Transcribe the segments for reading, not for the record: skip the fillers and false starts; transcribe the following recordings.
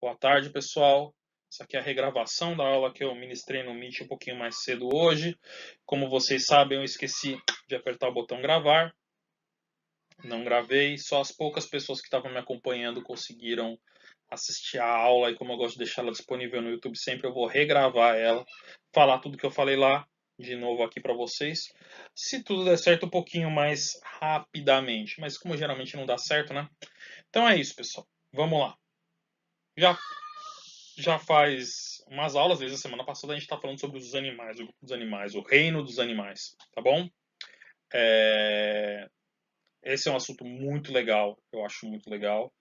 Boa tarde, pessoal. Essa aqui é a regravação da aula que eu ministrei no Meet um pouquinho mais cedo hoje. Como vocês sabem, eu esqueci de apertar o botão gravar. Não gravei, só as poucas pessoas que estavam me acompanhando conseguiram assistir a aula. E como eu gosto de deixar ela disponível no YouTube sempre, eu vou regravar ela, falar tudo que eu falei lá de novo aqui para vocês. Se tudo der certo, um pouquinho mais rapidamente. Mas como geralmente não dá certo, né? Então é isso, pessoal. Vamos lá. Já faz umas aulas, desde a semana passada, a gente está falando sobre os animais, o grupo dos animais, o reino dos animais, tá bom? Esse é um assunto muito legal, eu acho muito legal.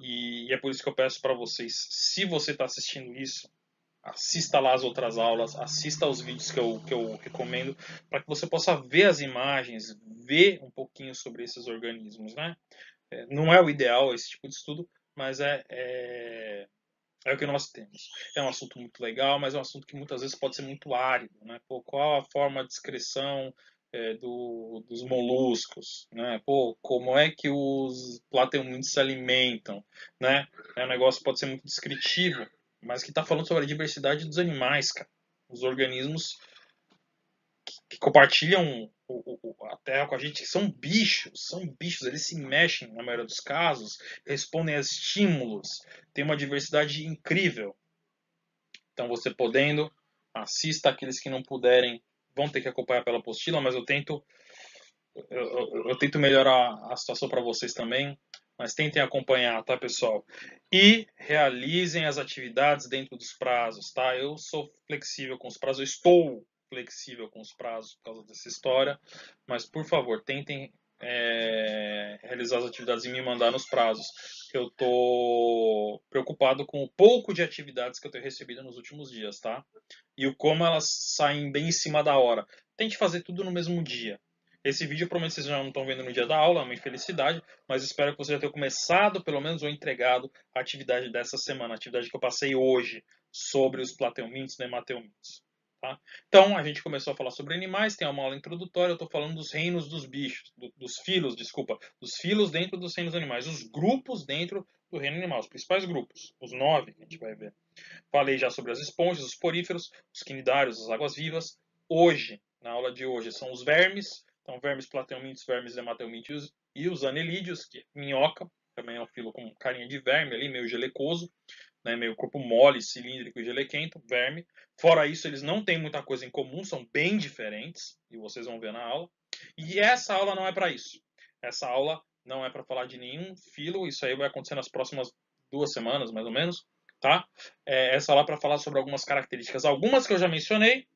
E é por isso que eu peço para vocês, se você está assistindo isso, assista lá as outras aulas, assista aos vídeos que eu recomendo, para que você possa ver as imagens, ver um pouquinho sobre esses organismos, né? Não é o ideal esse tipo de estudo, mas é o que nós temos. É um assunto muito legal, mas é um assunto que muitas vezes pode ser muito árido, né? Pô, qual a forma de excreção dos moluscos, né? Pô, como é que os plateomintes se alimentam, né? Um negócio que pode ser muito descritivo, mas que está falando sobre a diversidade dos animais, cara. Os organismos que compartilham a Terra com a gente, que são bichos, eles se mexem na maioria dos casos, respondem a estímulos, tem uma diversidade incrível. Então, você podendo, assista. Aqueles que não puderem vão ter que acompanhar pela apostila, mas eu tento melhorar a situação para vocês também. Mas tentem acompanhar, tá, pessoal? E realizem as atividades dentro dos prazos, tá? Eu sou flexível com os prazos, eu estou flexível com os prazos por causa dessa história, mas por favor, tentem realizar as atividades e me mandar nos prazos. Eu tô preocupado com o pouco de atividades que eu tenho recebido nos últimos dias, tá? E o como elas saem bem em cima da hora. Tente fazer tudo no mesmo dia. Esse vídeo provavelmente vocês já não estão vendo no dia da aula, é uma infelicidade, mas espero que você já tenha começado, pelo menos, ou entregado a atividade dessa semana, a atividade que eu passei hoje sobre os plateumintes e nemateumintes. Tá? Então, a gente começou a falar sobre animais, tem uma aula introdutória, eu estou falando dos reinos dos bichos, dos filos, desculpa, dos filos dentro dos reinos animais, os grupos dentro do reino animal, os principais grupos, os 9 que a gente vai ver. Falei já sobre as esponjas, os poríferos, os quinidários, as águas-vivas. Hoje, na aula de hoje, são os vermes, então vermes plateumintes, vermes hemateumintes e os anelídeos, que é minhoca, também é um filo com carinha de verme ali, meio gelecoso, né, meio corpo mole, cilíndrico e gelequento, verme. Fora isso, eles não têm muita coisa em comum, são bem diferentes, e vocês vão ver na aula. E essa aula não é para isso. Essa aula não é para falar de nenhum filo, isso aí vai acontecer nas próximas 2 semanas, mais ou menos, tá? Essa aula é para falar sobre algumas características, algumas que eu já mencionei,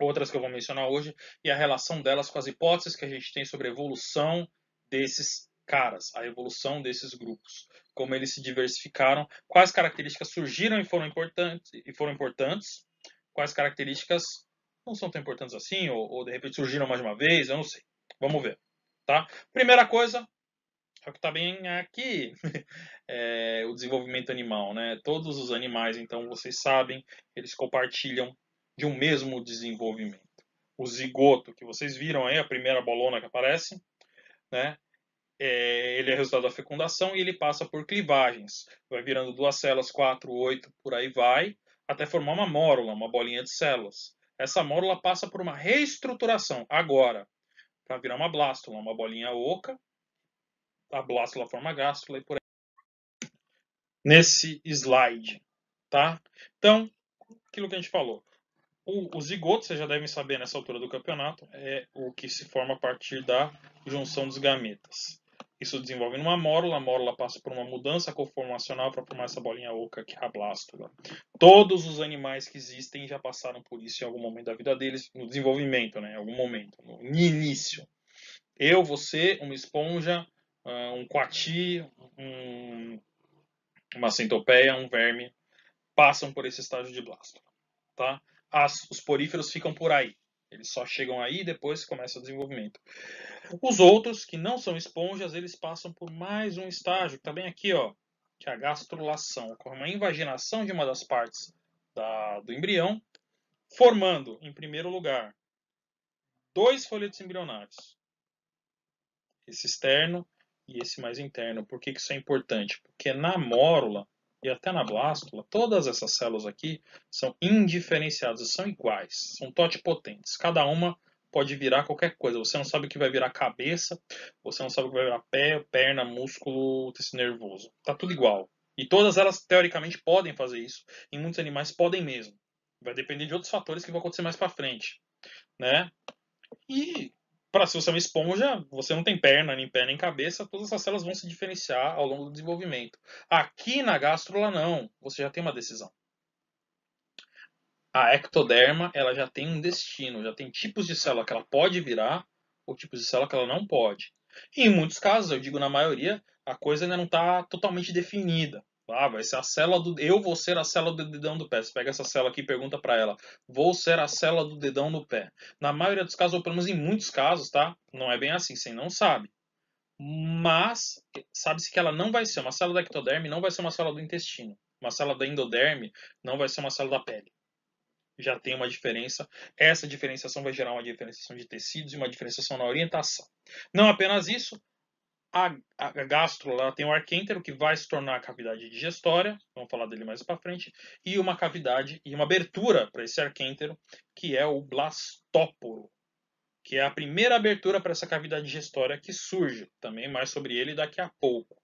outras que eu vou mencionar hoje, e a relação delas com as hipóteses que a gente tem sobre a evolução desses caras, a evolução desses grupos, como eles se diversificaram, quais características surgiram e foram importantes, quais características não são tão importantes assim, ou de repente surgiram mais de uma vez, eu não sei. Vamos ver, tá? Primeira coisa, é o que está bem aqui, o desenvolvimento animal, né? Todos os animais, então, vocês sabem, eles compartilham de um mesmo desenvolvimento. O zigoto, que vocês viram aí, a primeira bolona que aparece, né? Ele é resultado da fecundação e ele passa por clivagens. Vai virando 2 células, 4, 8, por aí vai, até formar uma mórula, uma bolinha de células. Essa mórula passa por uma reestruturação agora, para virar uma blástula, uma bolinha oca. A blástula forma a gástula e por aí. Nesse slide, tá? Então, aquilo que a gente falou. O zigoto, vocês já devem saber nessa altura do campeonato, é o que se forma a partir da junção dos gametas. Isso desenvolve numa mórula, a mórula passa por uma mudança conformacional para formar essa bolinha oca que é a blástula. Todos os animais que existem já passaram por isso em algum momento da vida deles, no desenvolvimento, né? Em algum momento, no início. Eu, você, uma esponja, um coati, uma centopeia, um verme, passam por esse estágio de blástula. Tá? Os poríferos ficam por aí. Eles só chegam aí e depois começa o desenvolvimento. Os outros, que não são esponjas, eles passam por mais um estágio, que está bem aqui, ó, que é a gastrulação. Ocorre uma invaginação de uma das partes do embrião, formando, em primeiro lugar, 2 folhetos embrionários. Esse externo e esse mais interno. Por que isso é importante? Porque na mórula e até na blástula, todas essas células aqui são indiferenciadas, são iguais, são totipotentes. Cada uma pode virar qualquer coisa. Você não sabe o que vai virar cabeça, você não sabe o que vai virar pé, perna, músculo, tecido nervoso. Tá tudo igual. E todas elas, teoricamente, podem fazer isso. Em muitos animais podem mesmo. Vai depender de outros fatores que vão acontecer mais para frente, né? E se você é uma esponja, você não tem perna, nem pé, nem cabeça, todas essas células vão se diferenciar ao longo do desenvolvimento. Aqui na gástrula não, você já tem uma decisão. A ectoderma, ela já tem um destino, já tem tipos de célula que ela pode virar ou tipos de célula que ela não pode. E em muitos casos, eu digo na maioria, a coisa ainda não está totalmente definida. Ah, vai ser a célula do. Eu vou ser a célula do dedão do pé. Você pega essa célula aqui e pergunta para ela: vou ser a célula do dedão do pé. Na maioria dos casos, ou pelo menos em muitos casos, tá? Não é bem assim, você não sabe. Mas sabe-se que ela não vai ser uma célula da ectoderme, não vai ser uma célula do intestino. Uma célula da endoderme não vai ser uma célula da pele. Já tem uma diferença. Essa diferenciação vai gerar uma diferenciação de tecidos e uma diferenciação na orientação. Não apenas isso, a gástrula tem um arquêntero que vai se tornar a cavidade digestória, vamos falar dele mais para frente, e uma cavidade e uma abertura para esse arquêntero, que é o blastóporo, que é a primeira abertura para essa cavidade digestória que surge. Também mais sobre ele daqui a pouco.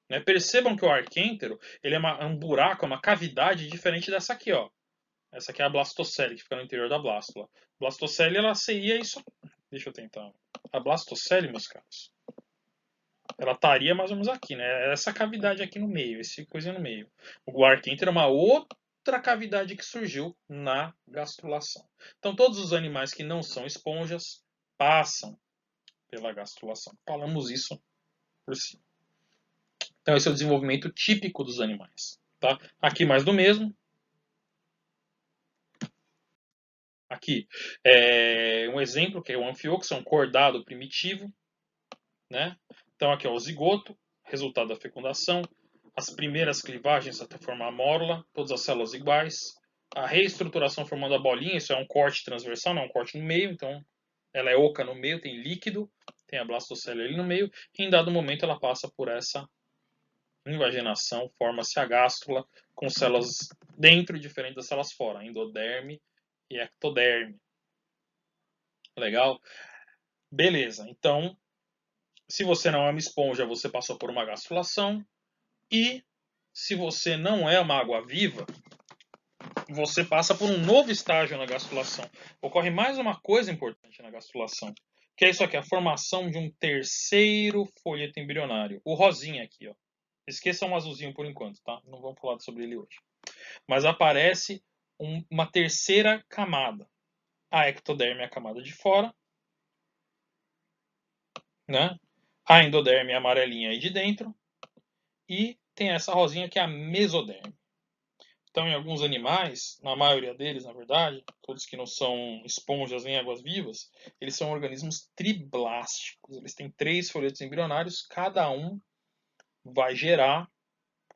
Né? Percebam que o arquêntero ele é um buraco, é uma cavidade diferente dessa aqui, ó. Essa aqui é a blastocele, que fica no interior da blástula. Blastocele, ela seria isso. Deixa eu tentar. A blastocele, meus caros, ela estaria mais ou menos aqui, né? Essa cavidade aqui no meio, esse coisinha no meio. O arquêntero é uma outra cavidade que surgiu na gastrulação. Então, todos os animais que não são esponjas passam pela gastrulação. Falamos isso por cima. Então, esse é o desenvolvimento típico dos animais. Tá? Aqui mais do mesmo. Aqui, um exemplo que é o anfíoxo, é um cordado primitivo, né? Então aqui é o zigoto, resultado da fecundação, as primeiras clivagens até formar a mórula, todas as células iguais, a reestruturação formando a bolinha, isso é um corte transversal, não é um corte no meio, então ela é oca no meio, tem líquido, tem a blastocele ali no meio, e em dado momento ela passa por essa invaginação, forma-se a gástrula com células dentro diferente das células fora, endoderme e ectoderme. Legal? Beleza, então, se você não é uma esponja, você passou por uma gastrulação. E se você não é uma água-viva, você passa por um novo estágio na gastrulação. Ocorre mais uma coisa importante na gastrulação, que é isso aqui, a formação de um terceiro folheto embrionário. O rosinha aqui, ó. Esqueçam o azulzinho por enquanto, tá? Não vamos falar sobre ele hoje. Mas aparece uma terceira camada. A ectoderme é a camada de fora, né? A endoderme é a amarelinha aí de dentro. E tem essa rosinha que é a mesoderme. Então, em alguns animais, na maioria deles, na verdade, todos que não são esponjas nem águas-vivas, eles são organismos triblásticos. Eles têm 3 folhetos embrionários, cada um vai gerar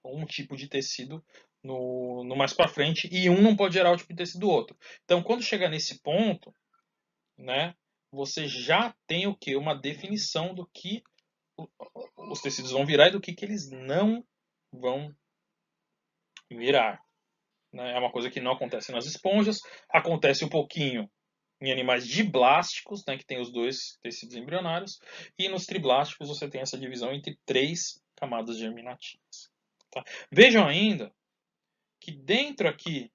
um tipo de tecido no mais para frente, e um não pode gerar o tipo de tecido do outro. Então, quando chegar nesse ponto, né, você já tem o que? Uma definição do que os tecidos vão virar e do que eles não vão virar. Né? É uma coisa que não acontece nas esponjas, acontece um pouquinho em animais diblásticos, né, que tem os 2 tecidos embrionários, e nos triblásticos você tem essa divisão entre 3 camadas germinativas. Tá? Vejam ainda que dentro aqui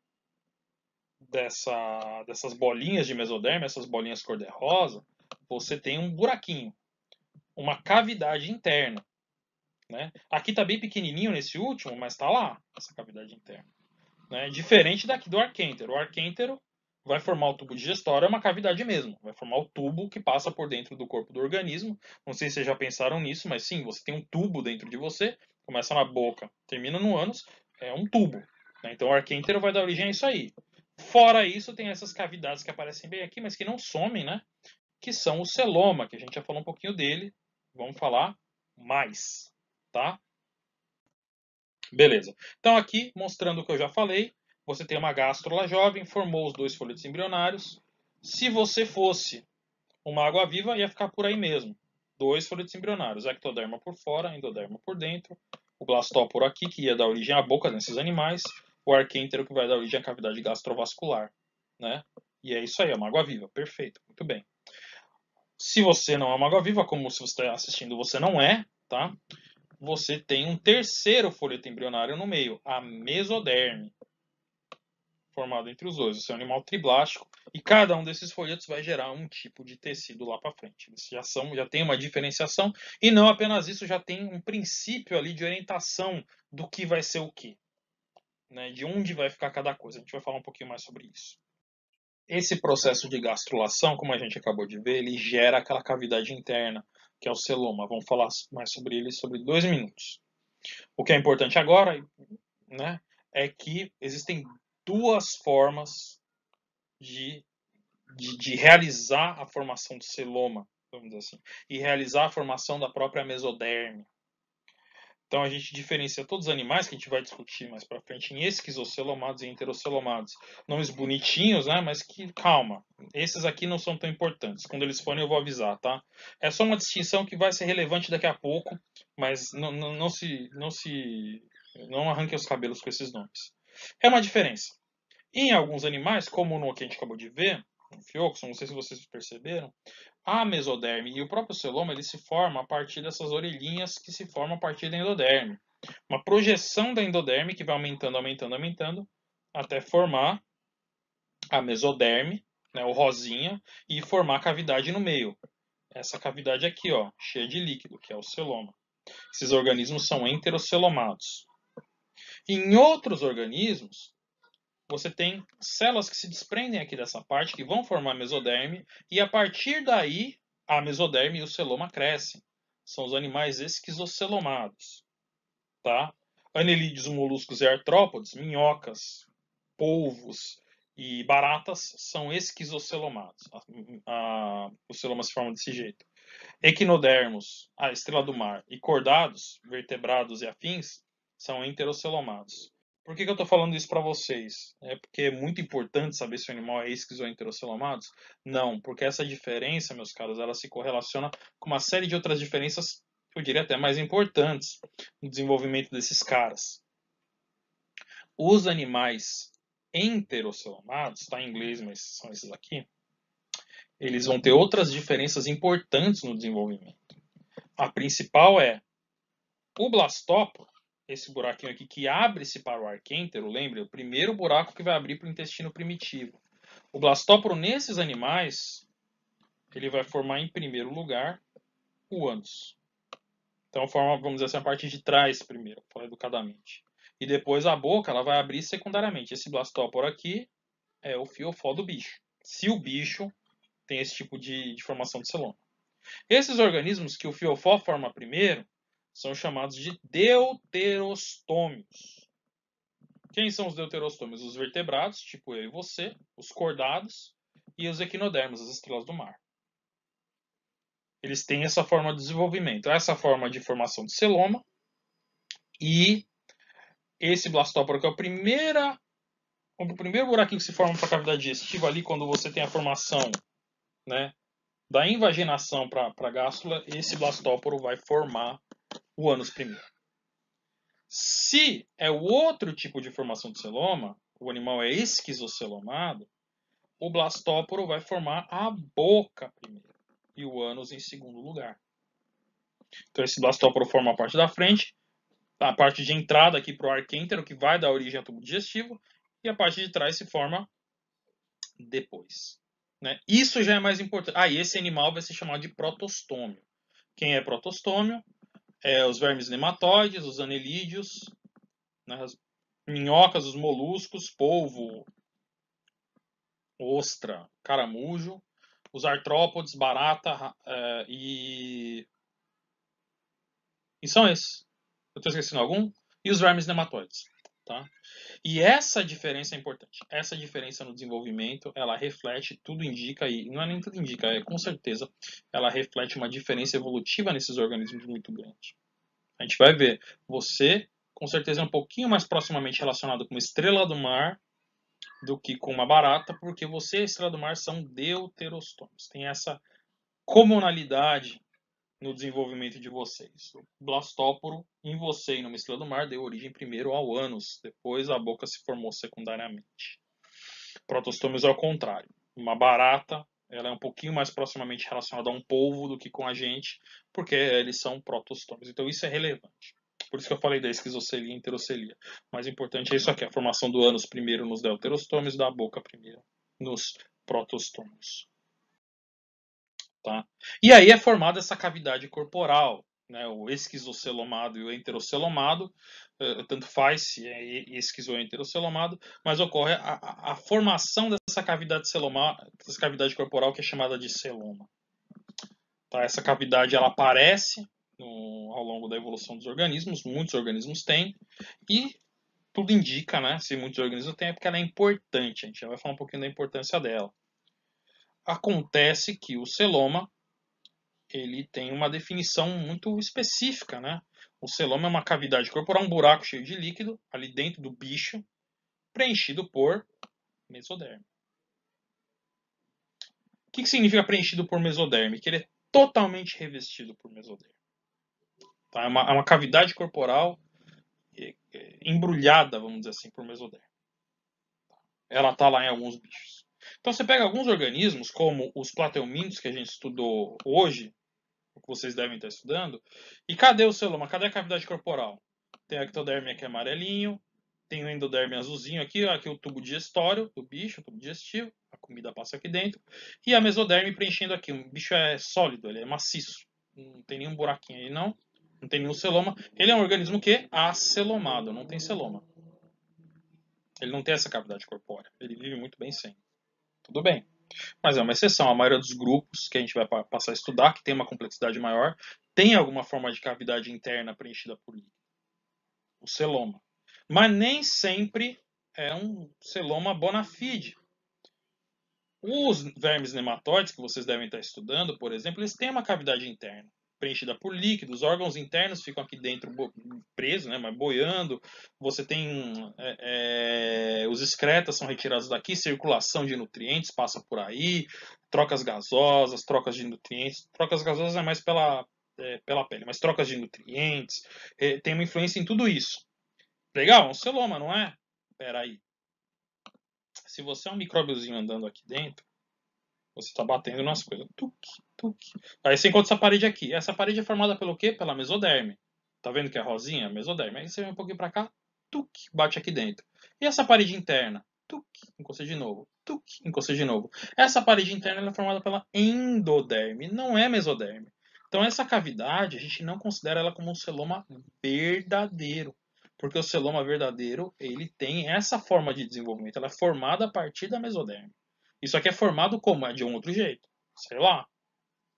dessas bolinhas de mesoderma, essas bolinhas cor-de-rosa, você tem um buraquinho, uma cavidade interna. Né? Aqui está bem pequenininho nesse último, mas está lá, essa cavidade interna. Né? Diferente daqui do arquêntero. O arquêntero vai formar o tubo digestório, é uma cavidade mesmo. Vai formar o tubo que passa por dentro do corpo do organismo. Não sei se vocês já pensaram nisso, mas sim, você tem um tubo dentro de você. Começa na boca, termina no ânus, é um tubo. Né? Então o arquêntero vai dar origem a isso aí. Fora isso, tem essas cavidades que aparecem bem aqui, mas que não somem, né? Que são o celoma, que a gente já falou um pouquinho dele. Vamos falar mais, tá? Beleza. Então aqui, mostrando o que eu já falei, você tem uma gástrula jovem, formou os 2 folhetos embrionários. Se você fosse uma água-viva, ia ficar por aí mesmo. 2 folhetos embrionários, ectoderma por fora, endoderma por dentro, O blastóporo aqui, que ia dar origem à boca desses animais, o arquêntero que vai dar origem à cavidade gastrovascular, né? E é isso aí, é uma água-viva, perfeito, muito bem. Se você não é uma água-viva, como se você está assistindo, você não é, tá? Você tem um terceiro folheto embrionário no meio, a mesoderme, formado entre os dois. Você é um animal triblástico e cada um desses folhetos vai gerar um tipo de tecido lá para frente. Eles já tem uma diferenciação e não apenas isso, já tem um princípio ali de orientação do que vai ser o que, né? De onde vai ficar cada coisa. A gente vai falar um pouquinho mais sobre isso. Esse processo de gastrulação, como a gente acabou de ver, ele gera aquela cavidade interna, que é o celoma. Vamos falar mais sobre ele sobre 2 minutos. O que é importante agora, né, é que existem duas formas de realizar a formação do celoma, vamos dizer assim, e realizar a formação da própria mesoderme. Então a gente diferencia todos os animais que a gente vai discutir mais para frente em esquizocelomados e enterocelomados. Nomes bonitinhos, né? Mas que calma. Esses aqui não são tão importantes. Quando eles forem eu vou avisar, tá? É só uma distinção que vai ser relevante daqui a pouco, mas não arranque os cabelos com esses nomes. É uma diferença. Em alguns animais, como no que a gente acabou de ver, no Fioxon, não sei se vocês perceberam, a mesoderme e o próprio celoma ele se forma a partir dessas orelhinhas que se formam a partir da endoderme. Uma projeção da endoderme que vai aumentando, aumentando, aumentando, até formar a mesoderme, né, o rosinha, e formar a cavidade no meio. Essa cavidade aqui, ó, cheia de líquido, que é o celoma. Esses organismos são enterocelomados. Em outros organismos, você tem células que se desprendem aqui dessa parte, que vão formar mesoderme, e a partir daí a mesoderme e o celoma crescem. São os animais esquizocelomados. Tá? Anelídeos, moluscos e artrópodes, minhocas, polvos e baratas são esquizocelomados. Os celomas se formam desse jeito. Equinodermos, a estrela do mar, e cordados, vertebrados e afins, são enterocelomados. Por que eu estou falando isso para vocês? É porque é muito importante saber se o animal é esquizo ou enterocelomados? Não, porque essa diferença, meus caros, ela se correlaciona com uma série de outras diferenças, eu diria até mais importantes, no desenvolvimento desses caras. Os animais enterocelomados, está em inglês, mas são esses aqui, eles vão ter outras diferenças importantes no desenvolvimento. A principal é o blastóporo, esse buraquinho aqui que abre-se para o arquêntero, lembre, o primeiro buraco que vai abrir para o intestino primitivo. O blastóporo nesses animais, ele vai formar em primeiro lugar o ânus. Então forma, vamos dizer assim, a parte de trás primeiro, falo educadamente. E depois a boca, ela vai abrir secundariamente. Esse blastóporo aqui é o fiofó do bicho. Se o bicho tem esse tipo de formação de celoma. Esses organismos que o fiofó forma primeiro são chamados de deuterostômios. Quem são os deuterostômios? Os vertebrados, tipo eu e você, os cordados e os equinodermos, as estrelas do mar. Eles têm essa forma de desenvolvimento, essa forma de formação de celoma e esse blastóporo que é o primeiro buraquinho que se forma para a cavidade digestiva ali quando você tem a formação, né, da invaginação para a gástrula, esse blastóporo vai formar o ânus primeiro. Se é o outro tipo de formação de celoma, o animal é esquizocelomado, o blastóporo vai formar a boca primeiro e o ânus em segundo lugar. Então esse blastóporo forma a parte da frente, a parte de entrada aqui para o arquêntero, que vai dar origem ao tubo digestivo, e a parte de trás se forma depois. Né? Isso já é mais importante. E esse animal vai ser chamado de protostômio. Quem é protostômio? Os vermes nematóides, os anelídeos, né, as minhocas, os moluscos, polvo, ostra, caramujo, os artrópodes, barata e são esses. Eu estou esquecendo algum? E os vermes nematóides. Tá? E essa diferença é importante. Essa diferença no desenvolvimento, ela reflete, tudo indica, e não é nem tudo indica, com certeza, ela reflete uma diferença evolutiva nesses organismos muito grande. A gente vai ver, você com certeza é um pouquinho mais proximamente relacionado com uma estrela do mar do que com uma barata, porque você e a estrela do mar são deuterostômios. Tem essa comunalidade no desenvolvimento de vocês. O blastóporo em você e numa estrela do mar deu origem primeiro ao ânus, depois a boca se formou secundariamente. Protostomios é o contrário. Uma barata, ela é um pouquinho mais proximamente relacionada a um polvo do que com a gente, porque eles são protostomios. Então isso é relevante. Por isso que eu falei da esquizocelia e enterocelia. O mais importante é isso aqui, a formação do ânus primeiro nos deuterostômios, da boca primeiro nos protostômios. Tá? E aí é formada essa cavidade corporal, né? O esquizocelomado e o enterocelomado, tanto faz se é esquizo ou enterocelomado, mas ocorre a formação dessa cavidade dessa cavidade corporal que é chamada de celoma. Tá? Essa cavidade ela aparece ao longo da evolução dos organismos, muitos organismos têm, e tudo indica, né? Se muitos organismos têm, é porque ela é importante. A gente já vai falar um pouquinho da importância dela. Acontece que o celoma ele tem uma definição muito específica, né? O celoma é uma cavidade corporal, um buraco cheio de líquido ali dentro do bicho, preenchido por mesoderme. O que significa preenchido por mesoderme? Que ele é totalmente revestido por mesoderme. Tá? É uma cavidade corporal embrulhada, vamos dizer assim, por mesoderme. Ela está lá em alguns bichos. Então você pega alguns organismos, como os plateumintos que a gente estudou hoje, que vocês devem estar estudando, e cadê o celoma? Cadê a cavidade corporal? Tem a ectoderme aqui amarelinho, tem o endoderme azulzinho aqui, aqui o tubo digestório do bicho, o tubo digestivo, a comida passa aqui dentro, e a mesoderme preenchendo aqui. O bicho é sólido, ele é maciço, não tem nenhum buraquinho aí não tem nenhum celoma. Ele é um organismo que acelomado, não tem celoma. Ele não tem essa cavidade corpórea, ele vive muito bem sem. Tudo bem. Mas é uma exceção. A maioria dos grupos que a gente vai passar a estudar, que tem uma complexidade maior, tem alguma forma de cavidade interna preenchida por líquido. O celoma. Mas nem sempre é um celoma bona fide. Os vermes nematóides, que vocês devem estar estudando, por exemplo, eles têm uma cavidade interna preenchida por líquido, os órgãos internos ficam aqui dentro presos, né, mas boiando. Você tem os excretas são retirados daqui, circulação de nutrientes passa por aí, trocas gasosas, trocas de nutrientes. Trocas gasosas é mais pela pele, mas trocas de nutrientes tem uma influência em tudo isso. Legal, é um celoma, não é? Espera aí. Se você é um micróbiozinho andando aqui dentro, você está batendo nas coisas. Tuque, tuque. Aí você encontra essa parede aqui. Essa parede é formada pelo quê? Pela mesoderme. Tá vendo que é rosinha? Mesoderme. Aí você vem um pouquinho para cá, tuque, bate aqui dentro. E essa parede interna? Tuque, encosta de novo. Tuque, encosta de novo. Essa parede interna é formada pela endoderme, não é mesoderme. Então essa cavidade, a gente não considera ela como um celoma verdadeiro. Porque o celoma verdadeiro, ele tem essa forma de desenvolvimento. Ela é formada a partir da mesoderme. Isso aqui é formado como? É de um outro jeito. Sei lá.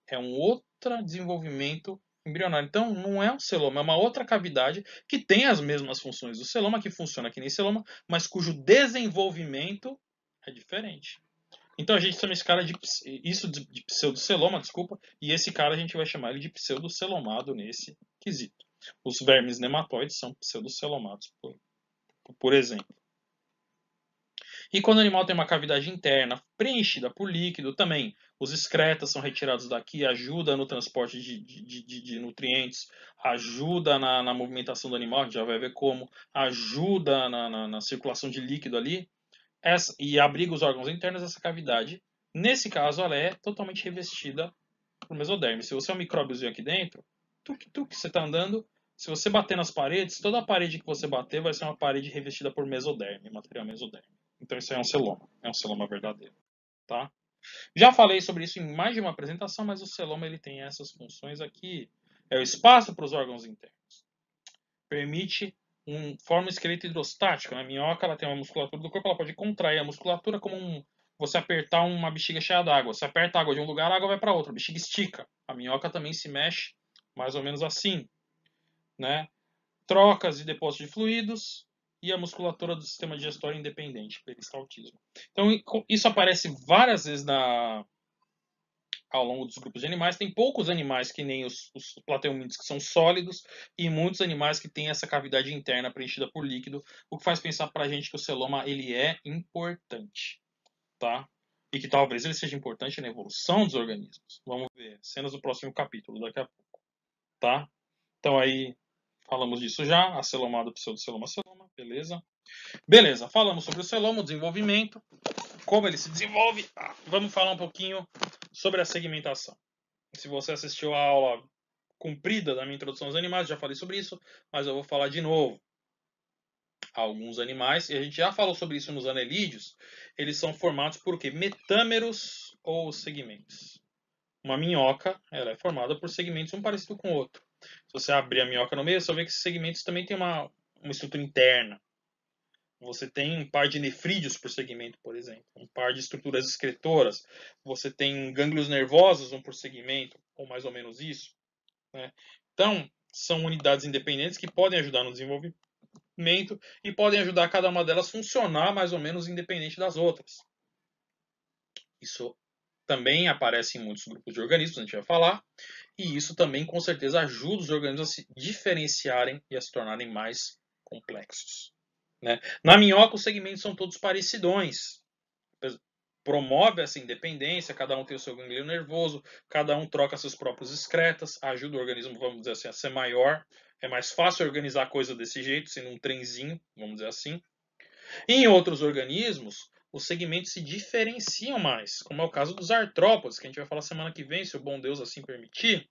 É um outro desenvolvimento embrionário. Então, não é um celoma, é uma outra cavidade que tem as mesmas funções do celoma, que funciona que nem celoma, mas cujo desenvolvimento é diferente. Então, a gente chama esse cara de pseudoceloma, desculpa, e esse cara a gente vai chamar ele de pseudocelomado nesse quesito. Os vermes nematóides são pseudocelomados, por exemplo. E quando o animal tem uma cavidade interna preenchida por líquido, também os excretas são retirados daqui, ajuda no transporte de nutrientes, ajuda na movimentação do animal, a gente já vai ver como, ajuda na circulação de líquido ali, e abriga os órgãos internos dessa cavidade. Nesse caso, ela é totalmente revestida por mesoderme. Se você é um micróbiozinho aqui dentro, tuque, você está andando, se você bater nas paredes, toda a parede que você bater vai ser uma parede revestida por mesoderme, material mesoderme. Então isso é um celoma verdadeiro, tá? Já falei sobre isso em mais de uma apresentação, mas o celoma ele tem essas funções aqui. É o espaço para os órgãos internos. Permite forma um esqueleto hidrostático. A minhoca ela tem uma musculatura do corpo, ela pode contrair a musculatura como você apertar uma bexiga cheia d'água. Você aperta a água de um lugar, a água vai para outro. A bexiga estica. A minhoca também se mexe mais ou menos assim, né? Trocas e depósito de fluidos e a musculatura do sistema digestório independente, peristaltismo. Então, isso aparece várias vezes ao longo dos grupos de animais. Tem poucos animais que nem os plateumintos que são sólidos e muitos animais que têm essa cavidade interna preenchida por líquido, o que faz pensar para a gente que o celoma ele é importante, tá? E que talvez ele seja importante na evolução dos organismos. Vamos ver cenas do próximo capítulo daqui a pouco. tá? Então aí falamos disso já, acelomado do pseudoceloma, celoma, beleza? Beleza, falamos sobre o celoma, o desenvolvimento, como ele se desenvolve. Vamos falar um pouquinho sobre a segmentação. Se você assistiu a aula comprida da minha introdução aos animais, já falei sobre isso, mas eu vou falar de novo. Alguns animais, e a gente já falou sobre isso nos anelídeos, eles são formados por quê? Metâmeros ou segmentos. Uma minhoca, ela é formada por segmentos um parecido com o outro. Se você abrir a minhoca no meio, você vai ver que esses segmentos também têm uma estrutura interna. Você tem um par de nefrídeos por segmento, por exemplo, um par de estruturas excretoras. Você tem gânglios nervosos, um por segmento, ou mais ou menos isso. Né? Então, são unidades independentes que podem ajudar no desenvolvimento e podem ajudar cada uma delas a funcionar mais ou menos independente das outras. Isso também aparece em muitos grupos de organismos, a gente vai falar, e isso também com certeza ajuda os organismos a se diferenciarem e a se tornarem mais complexos. Né? Na minhoca, os segmentos são todos parecidões. Promove essa independência, cada um tem o seu ganglio nervoso, cada um troca seus próprios excretas, ajuda o organismo, vamos dizer assim, a ser maior. É mais fácil organizar a coisa desse jeito, sendo um trenzinho, vamos dizer assim. E em outros organismos, os segmentos se diferenciam mais, como é o caso dos artrópodes, que a gente vai falar semana que vem, se o bom Deus assim permitir.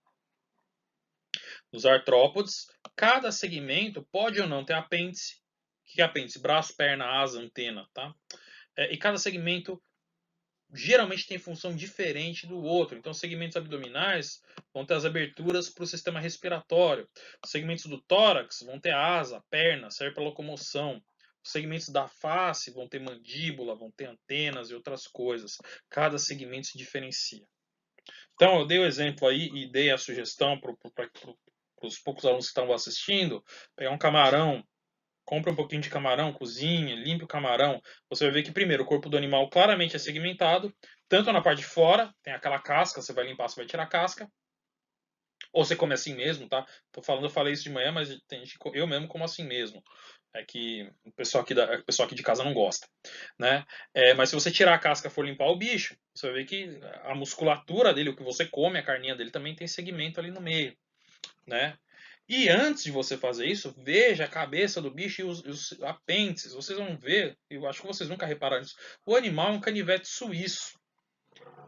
Nos artrópodes, cada segmento pode ou não ter apêndice. O que é apêndice? Braço, perna, asa, antena, tá? E cada segmento geralmente tem função diferente do outro. Então, segmentos abdominais vão ter as aberturas para o sistema respiratório. Os segmentos do tórax vão ter asa, perna, serve para locomoção. Os segmentos da face vão ter mandíbula, vão ter antenas e outras coisas. Cada segmento se diferencia. Então, eu dei o exemplo aí e dei a sugestão para os poucos alunos que estavam assistindo, pegar um camarão, compra um pouquinho de camarão, cozinha, limpe o camarão. Você vai ver que, primeiro, o corpo do animal claramente é segmentado, tanto na parte de fora, tem aquela casca, você vai limpar, você vai tirar a casca, ou você come assim mesmo, tá? Tô falando, eu falei isso de manhã, mas tem gente, eu mesmo como assim mesmo. É que o pessoal aqui de casa não gosta, né? Mas se você tirar a casca e for limpar o bicho, você vai ver que a musculatura dele, o que você come, a carninha dele também tem segmento ali no meio, né? E antes de você fazer isso, veja a cabeça do bicho e os apêndices. Vocês vão ver, eu acho que vocês nunca repararam isso. O animal é um canivete suíço.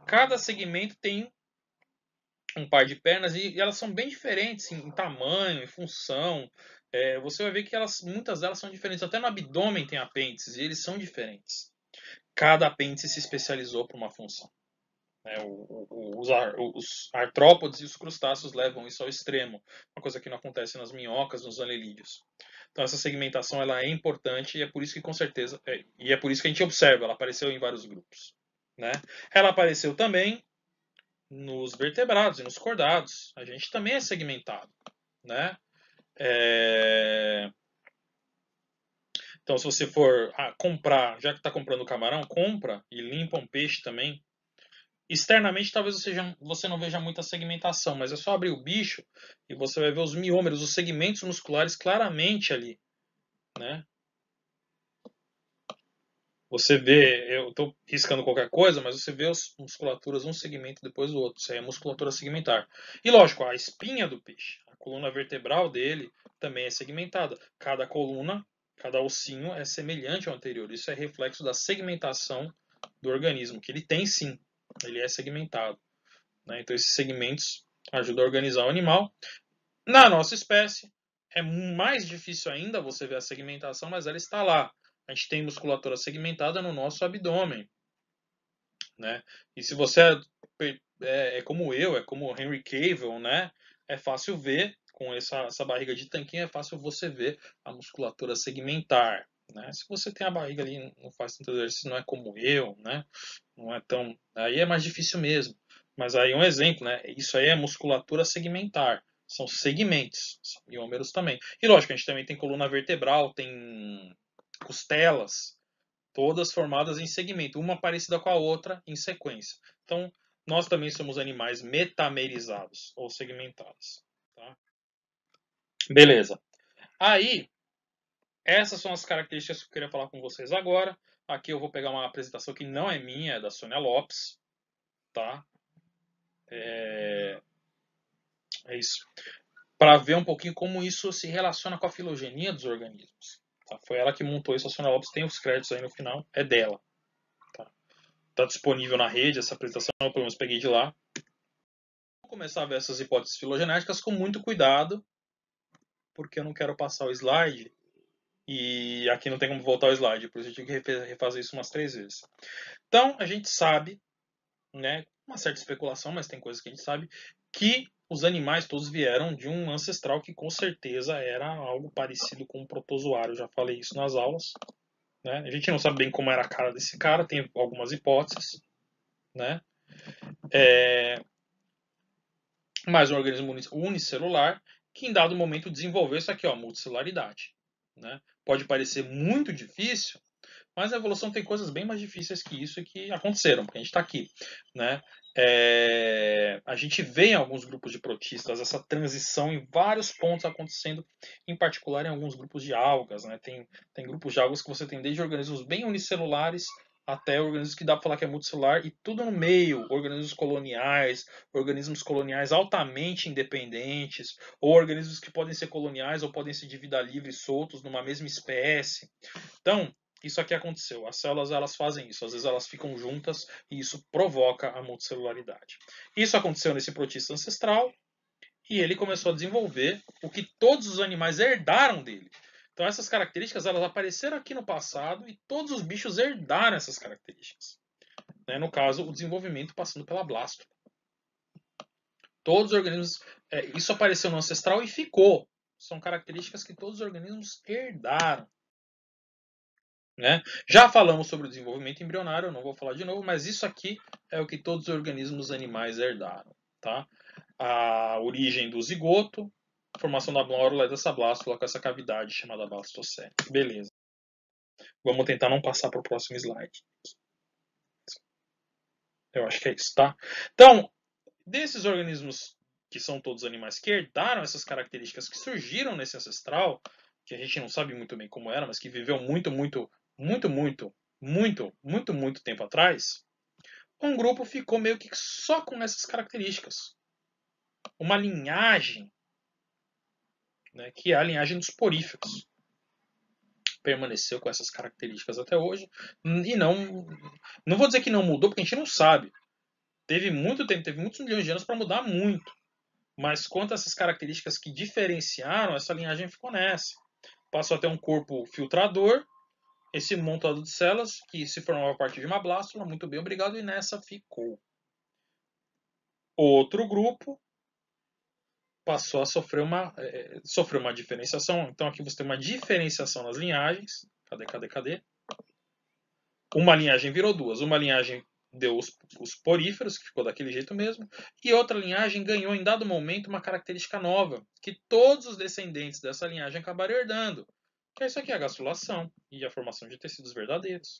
Cada segmento tem um par de pernas e elas são bem diferentes em tamanho, em função. Você vai ver que muitas delas são diferentes. Até no abdômen tem apêndices e eles são diferentes. Cada apêndice se especializou para uma função. Os artrópodes e os crustáceos levam isso ao extremo, uma coisa que não acontece nas minhocas, nos anelídeos. Então essa segmentação ela é importante e é por isso que com certeza e é por isso que a gente observa, ela apareceu em vários grupos, né? Ela apareceu também nos vertebrados e nos cordados. A gente também é segmentado, né? Então se você for comprar, já que está comprando camarão, compra e limpa um peixe também. Externamente, talvez você não veja muita segmentação, mas é só abrir o bicho e você vai ver os miômeros, os segmentos musculares claramente ali, né? Você vê, eu estou riscando qualquer coisa, mas você vê as musculaturas um segmento depois do outro. Isso aí é musculatura segmentar. E lógico, a espinha do peixe, a coluna vertebral dele também é segmentada. Cada coluna, cada ossinho é semelhante ao anterior. Isso é reflexo da segmentação do organismo, que ele tem sim, ele é segmentado. Né? Então, esses segmentos ajudam a organizar o animal. Na nossa espécie, é mais difícil ainda você ver a segmentação, mas ela está lá. A gente tem musculatura segmentada no nosso abdômen. Né? E se você é como eu, é como Henry Cavill, né? É fácil ver, com essa barriga de tanquinho, é fácil você ver a musculatura segmentar. Né? Se você tem a barriga ali, não faz tanto exercício, não é como eu, né? Não é tão. Aí é mais difícil mesmo. Mas aí um exemplo, né? Isso aí é musculatura segmentar. São segmentos, são miômeros também. E lógico, a gente também tem coluna vertebral, tem costelas, todas formadas em segmento, uma parecida com a outra em sequência. Então, nós também somos animais metamerizados ou segmentados. Tá? Beleza. Aí, essas são as características que eu queria falar com vocês agora. Aqui eu vou pegar uma apresentação que não é minha, é da Sônia Lopes. Tá? É isso. para ver um pouquinho como isso se relaciona com a filogenia dos organismos. Tá? Foi ela que montou isso, a Sônia Lopes tem os créditos aí no final, é dela. Tá disponível na rede essa apresentação, eu pelo menos peguei de lá. Vou começar a ver essas hipóteses filogenéticas com muito cuidado, porque eu não quero passar o slide e aqui não tem como voltar o slide, por isso eu tive que refazer isso umas 3 vezes. Então, a gente sabe, né, uma certa especulação, mas tem coisas que a gente sabe, que os animais todos vieram de um ancestral que com certeza era algo parecido com um protozoário. Eu já falei isso nas aulas. Né? A gente não sabe bem como era a cara desse cara, tem algumas hipóteses. Né? Mas um organismo unicelular que em dado momento desenvolveu isso aqui, ó, multicelularidade. Né? Pode parecer muito difícil, mas a evolução tem coisas bem mais difíceis que isso e que aconteceram, porque a gente está aqui. Né? A gente vê em alguns grupos de protistas essa transição em vários pontos acontecendo, em particular em alguns grupos de algas. Né? Tem grupos de algas que você tem desde organismos bem unicelulares até organismos que dá para falar que é multicelular e tudo no meio, organismos coloniais altamente independentes, ou organismos que podem ser coloniais ou podem ser de vida livre soltos numa mesma espécie. Então, isso aqui aconteceu. As células elas fazem isso. Às vezes elas ficam juntas e isso provoca a multicelularidade. Isso aconteceu nesse protista ancestral e ele começou a desenvolver o que todos os animais herdaram dele. Então essas características elas apareceram aqui no passado e todos os bichos herdaram essas características. Né? No caso, o desenvolvimento passando pela blástula. Todos os organismos... isso apareceu no ancestral e ficou. São características que todos os organismos herdaram. Né? Já falamos sobre o desenvolvimento embrionário, eu não vou falar de novo, mas isso aqui é o que todos os organismos animais herdaram. Tá? A origem do zigoto, a formação da glândula dessa blástula com essa cavidade chamada blastocele. Beleza. Vamos tentar não passar para o próximo slide. Eu acho que é isso, tá? Então, desses organismos que são todos animais que herdaram essas características que surgiram nesse ancestral, que a gente não sabe muito bem como era, mas que viveu muito tempo atrás, um grupo ficou meio que só com essas características. Uma linhagem, né, que é a linhagem dos poríferos. Permaneceu com essas características até hoje e não vou dizer que não mudou, porque a gente não sabe. Teve muito tempo, teve muitos milhões de anos para mudar muito. Mas quanto a essas características que diferenciaram, essa linhagem ficou nessa. Passou a ter um corpo filtrador, esse montado de células que se formava a partir de uma blástula, muito bem, obrigado, e nessa ficou. Outro grupo passou a sofrer uma diferenciação. Então aqui você tem uma diferenciação nas linhagens. Cadê? Uma linhagem virou duas. Uma linhagem deu os poríferos, que ficou daquele jeito mesmo, e outra linhagem ganhou em dado momento uma característica nova, que todos os descendentes dessa linhagem acabaram herdando. Que é isso aqui, a gastrulação e a formação de tecidos verdadeiros.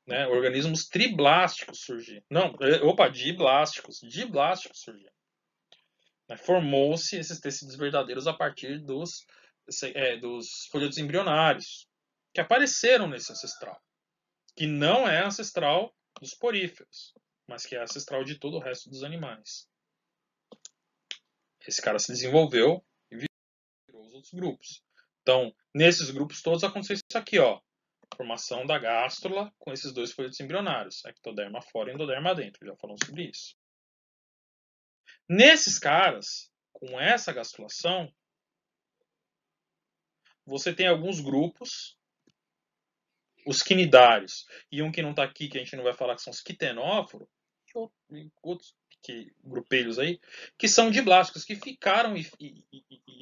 Né? Organismos triblásticos surgiram. Diblásticos surgiram. Né? Formou-se esses tecidos verdadeiros a partir dos folhetos embrionários, que apareceram nesse ancestral, que não é ancestral dos poríferos, mas que é ancestral de todo o resto dos animais. Esse cara se desenvolveu e virou os outros grupos. Então, nesses grupos todos aconteceu isso aqui, ó. Formação da gástrula com esses dois folhetos embrionários, ectoderma fora e endoderma dentro. Já falamos sobre isso. Nesses caras, com essa gastrulação, você tem alguns grupos, os quinidários, e um que não está aqui, que a gente não vai falar, que são os quitenóforos, e outros grupelhos aí, que são diblásticos, que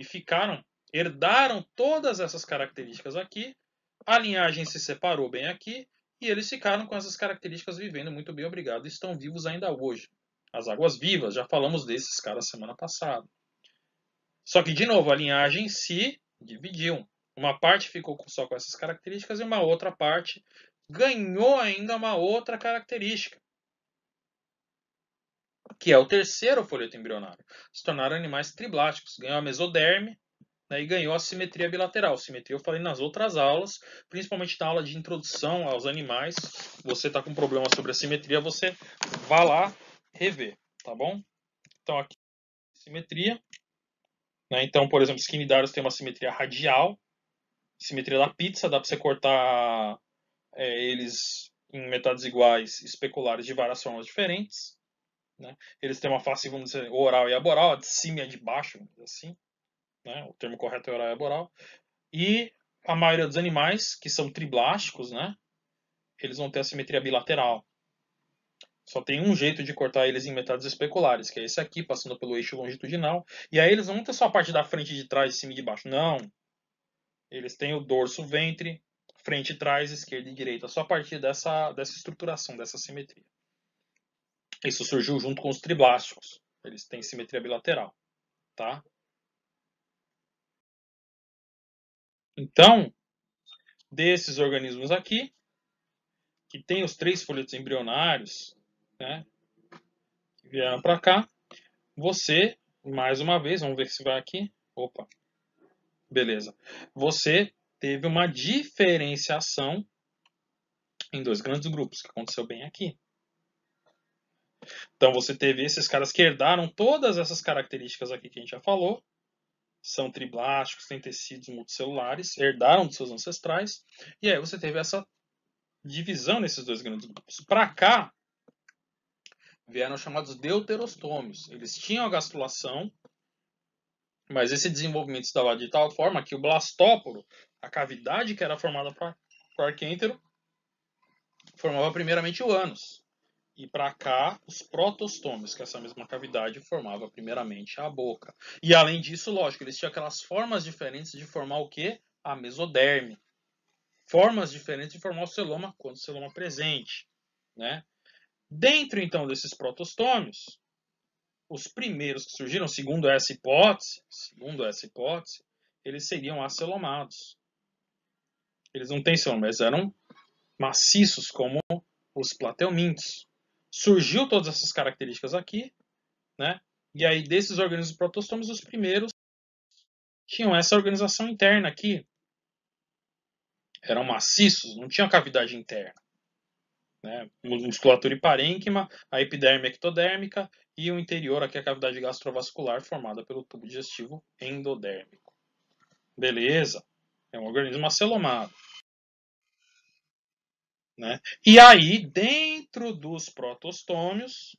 ficaram herdaram todas essas características aqui, a linhagem se separou bem aqui, e eles ficaram com essas características vivendo muito bem, obrigado, e estão vivos ainda hoje. As águas vivas, já falamos desses caras semana passada. Só que, de novo, a linhagem se dividiu. Uma parte ficou só com essas características e uma outra parte ganhou ainda uma outra característica, que é o terceiro folheto embrionário. Se tornaram animais triblásticos. Ganhou a mesoderme, né, e ganhou a simetria bilateral. Simetria eu falei nas outras aulas, principalmente na aula de introdução aos animais. Você está com problema sobre a simetria, você vá lá rever, tá bom? Então aqui, simetria. Né? Então, por exemplo, os quinidários têm uma simetria radial, simetria da pizza, dá para você cortar eles em metades iguais, especulares de várias formas diferentes. Né? Eles têm uma face, vamos dizer, oral e aboral, a de cima e a de baixo, assim. Né? O termo correto é oral e aboral. E a maioria dos animais, que são triblásticos, né? Eles vão ter a simetria bilateral. Só tem um jeito de cortar eles em metades especulares, que é esse aqui, passando pelo eixo longitudinal. E aí eles não ter só a parte da frente, de trás, de cima e de baixo. Não. Eles têm o dorso, ventre, frente e trás, esquerda e direita. Só a partir dessa estruturação, dessa simetria. Isso surgiu junto com os triblásticos. Eles têm simetria bilateral. Tá? Então, desses organismos aqui, que tem os 3 folhetos embrionários, né, que vieram para cá, você, mais uma vez, vamos ver se vai aqui. Opa, beleza. Você teve uma diferenciação em 2 grandes grupos, que aconteceu bem aqui. Então você teve esses caras que herdaram todas essas características aqui que a gente já falou, são triblásticos, têm tecidos multicelulares, herdaram dos seus ancestrais, e aí você teve essa divisão nesses 2 grandes grupos. Para cá, vieram chamados deuterostômios. Eles tinham a gastrulação, mas esse desenvolvimento se dava de tal forma que o blastóporo, a cavidade que era formada para o arquêntero, formava primeiramente o ânus. E para cá, os protostômios, que essa mesma cavidade formava primeiramente a boca. E além disso, lógico, eles tinham aquelas formas diferentes de formar o quê? A mesoderme. Formas diferentes de formar o celoma quando o celoma presente. Né? Dentro, então, desses protostômios, os primeiros que surgiram, segundo essa hipótese, eles seriam acelomados. Eles não têm celoma, mas eram maciços como os plateumintos. Surgiu todas essas características aqui, né? E aí desses organismos protostômicos, os primeiros tinham essa organização interna aqui. Eram maciços, não tinham cavidade interna. Né? Musculatura hiparênquima, a epiderme ectodérmica e o interior aqui a cavidade gastrovascular formada pelo tubo digestivo endodérmico. Beleza? É um organismo acelomado. Né? E aí, dentro dos protostômios,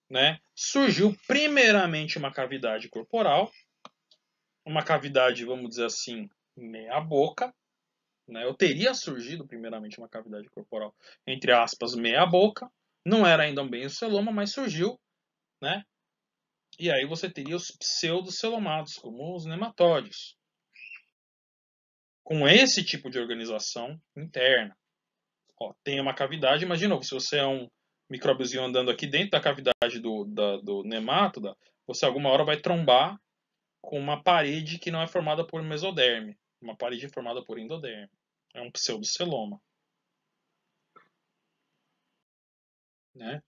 né, surgiu primeiramente uma cavidade corporal, uma cavidade, vamos dizer assim, meia boca. Né? Eu teria surgido primeiramente uma cavidade corporal, entre aspas, meia boca. Não era ainda bem o celoma, mas surgiu. Né? E aí você teria os pseudocelomados, como os nematóides. Com esse tipo de organização interna. Ó, tem uma cavidade, imagina, se você é um micróbiozinho andando aqui dentro da cavidade do nemátoda, você alguma hora vai trombar com uma parede que não é formada por mesoderme, uma parede formada por endoderme. É um pseudoceloma. Né?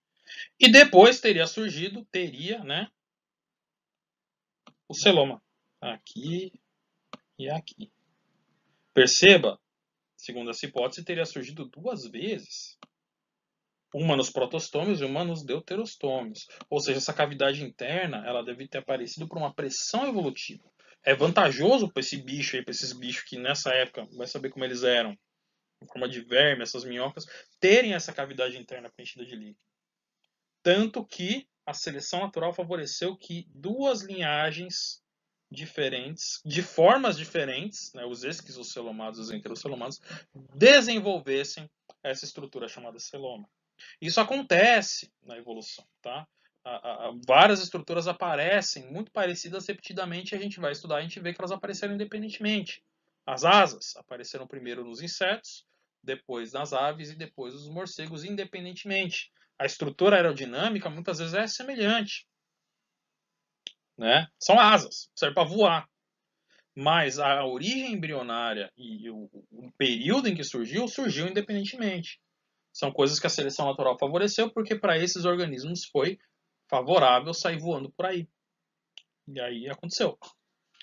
E depois teria, né, o celoma. Aqui e aqui. Perceba, segundo essa hipótese, teria surgido 2 vezes. Uma nos protostômios e uma nos deuterostômios. Ou seja, essa cavidade interna ela deve ter aparecido por uma pressão evolutiva. É vantajoso para esse bicho aí, para esses bichos que nessa época, vai saber como eles eram, em forma de verme, essas minhocas, terem essa cavidade interna preenchida de líquido. Tanto que a seleção natural favoreceu que 2 linhagens diferentes, de formas diferentes, né, os esquizocelomados e os enterocelomados, desenvolvessem essa estrutura chamada celoma. Isso acontece na evolução, tá? Várias estruturas aparecem muito parecidas repetidamente, a gente vai estudar, a gente vê que elas apareceram independentemente. As asas apareceram primeiro nos insetos, depois nas aves e depois nos morcegos, independentemente. A estrutura aerodinâmica muitas vezes é semelhante. Né? São asas, serve para voar. Mas a origem embrionária e o período em que surgiu independentemente. São coisas que a seleção natural favoreceu, porque para esses organismos foi favorável sair voando por aí. E aí aconteceu.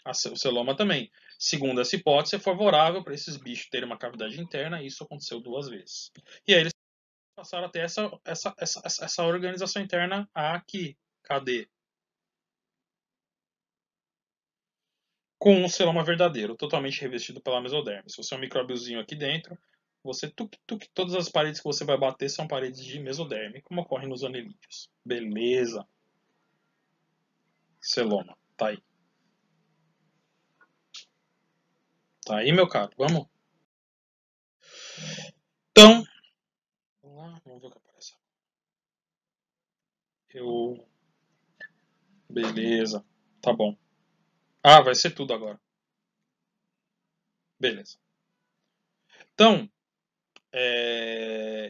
O celoma também. Segundo essa hipótese, é favorável para esses bichos terem uma cavidade interna, e isso aconteceu 2 vezes. E aí eles passaram a ter essa organização interna aqui. Cadê? com um celoma verdadeiro, totalmente revestido pela mesoderme. Se você é um micróbiozinho aqui dentro, você todas as paredes que você vai bater são paredes de mesoderme, como ocorre nos anelídeos. Beleza. Celoma, tá aí. Tá aí, meu caro, vamos? Então, vamos lá, vamos ver o que aparece. Beleza, tá bom. Ah, vai ser tudo agora. Beleza. Então,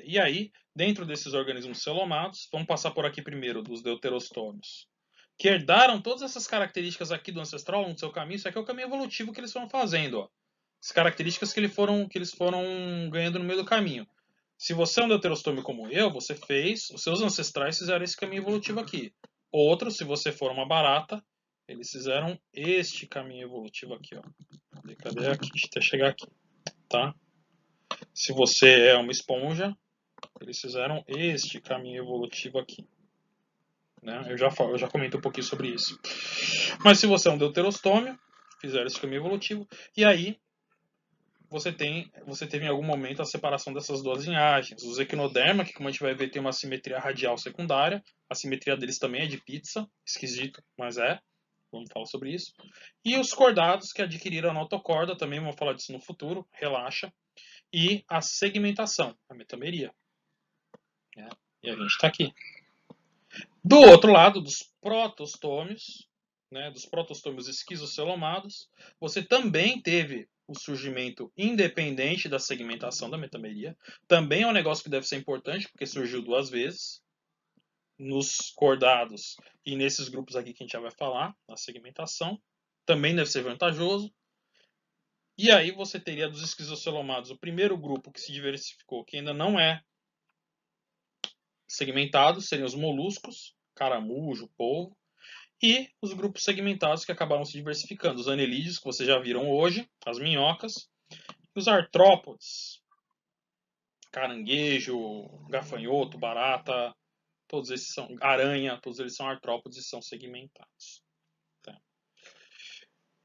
e aí, dentro desses organismos celomados, vamos passar por aqui primeiro dos deuterostômios, que herdaram todas essas características aqui do ancestral no seu caminho. Isso aqui é o caminho evolutivo que eles foram fazendo, ó. As características que eles foram ganhando no meio do caminho. Se você é um deuterostômio como eu, você fez, os seus ancestrais fizeram esse caminho evolutivo aqui. Outros, se você for uma barata, eles fizeram este caminho evolutivo aqui, ó. Cadê aqui? Até chegar aqui, tá? Se você é uma esponja, eles fizeram este caminho evolutivo aqui. Né? Eu já comentei um pouquinho sobre isso. Mas se você é um deuterostômio, fizeram esse caminho evolutivo, e aí você teve em algum momento a separação dessas duas linhagens. Os equinoderma, que como a gente vai ver tem uma simetria radial secundária, a simetria deles também é de pizza, esquisito, mas é. Vamos falar sobre isso. E os cordados que adquiriram a notocorda, também vamos falar disso no futuro, relaxa. E a segmentação, a metameria. Né? E a gente está aqui. Do outro lado, dos protostômios, né, dos protostômios esquizocelomados, você também teve o surgimento independente da segmentação da metameria. Também é um negócio que deve ser importante, porque surgiu duas vezes, nos cordados e nesses grupos aqui que a gente já vai falar, na segmentação. Também deve ser vantajoso. E aí você teria dos esquizocelomados o primeiro grupo que se diversificou, que ainda não é segmentado, seriam os moluscos, caramujo, polvo. E os grupos segmentados que acabaram se diversificando. Os anelídeos, que vocês já viram hoje, as minhocas, e os artrópodes, caranguejo, gafanhoto, barata, todos esses são aranha, todos eles são artrópodes e são segmentados. Tá?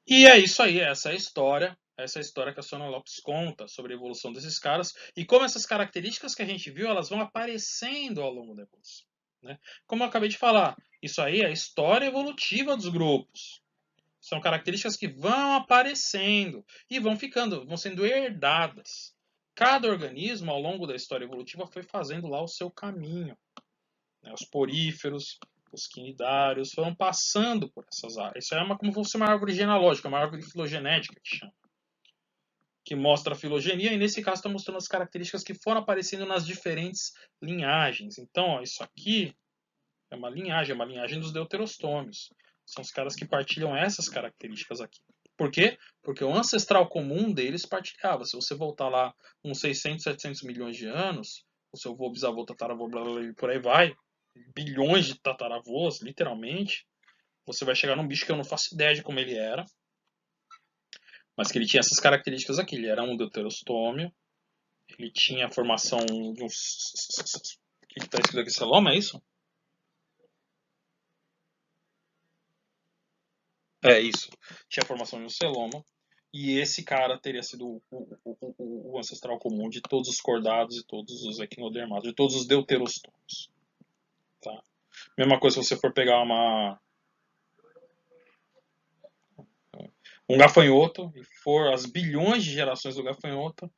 E é isso aí, essa é a história. Essa é a história que a Sônia Lopes conta sobre a evolução desses caras e como essas características que a gente viu, elas vão aparecendo ao longo da evolução. Né? Como eu acabei de falar, isso aí é a história evolutiva dos grupos. São características que vão aparecendo e vão sendo herdadas. Cada organismo, ao longo da história evolutiva, foi fazendo lá o seu caminho. Os poríferos, os quinidários, foram passando por essas áreas. Isso é como se fosse uma árvore genealógica, uma árvore filogenética que chama. Que mostra a filogenia, e nesse caso está mostrando as características que foram aparecendo nas diferentes linhagens. Então, ó, isso aqui é uma linhagem dos deuterostômios. São os caras que partilham essas características aqui. Por quê? Porque o ancestral comum deles partilhava. Se você voltar lá uns 600, 700 milhões de anos, o seu avô, bisavô, tataravô, blá, blá, blá, por aí vai, bilhões de tataravôs, literalmente, você vai chegar num bicho que eu não faço ideia de como ele era, mas que ele tinha essas características aqui. Ele era um deuterostômio, ele tinha a formação de uns... O que está escrito aqui? Celoma, é isso? É isso. Tinha a formação de um celoma. E esse cara teria sido o ancestral comum de todos os cordados e todos os equinodermados, de todos os deuterostômios. Tá? Mesma coisa se você for pegar um gafanhoto e for as bilhões de gerações do gafanhoto,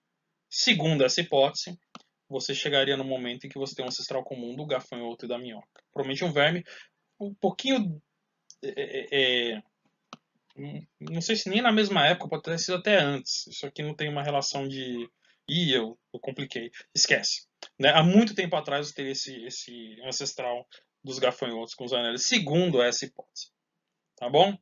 segundo essa hipótese, você chegaria no momento em que você tem um ancestral comum do gafanhoto e da minhoca. Provavelmente um verme um pouquinho... não sei se nem na mesma época, pode ter sido até antes. Isso aqui não tem uma relação de... Ih, eu compliquei. Esquece. Né? Há muito tempo atrás eu teria esse ancestral dos gafanhotos com os anéis, segundo essa hipótese. Tá bom?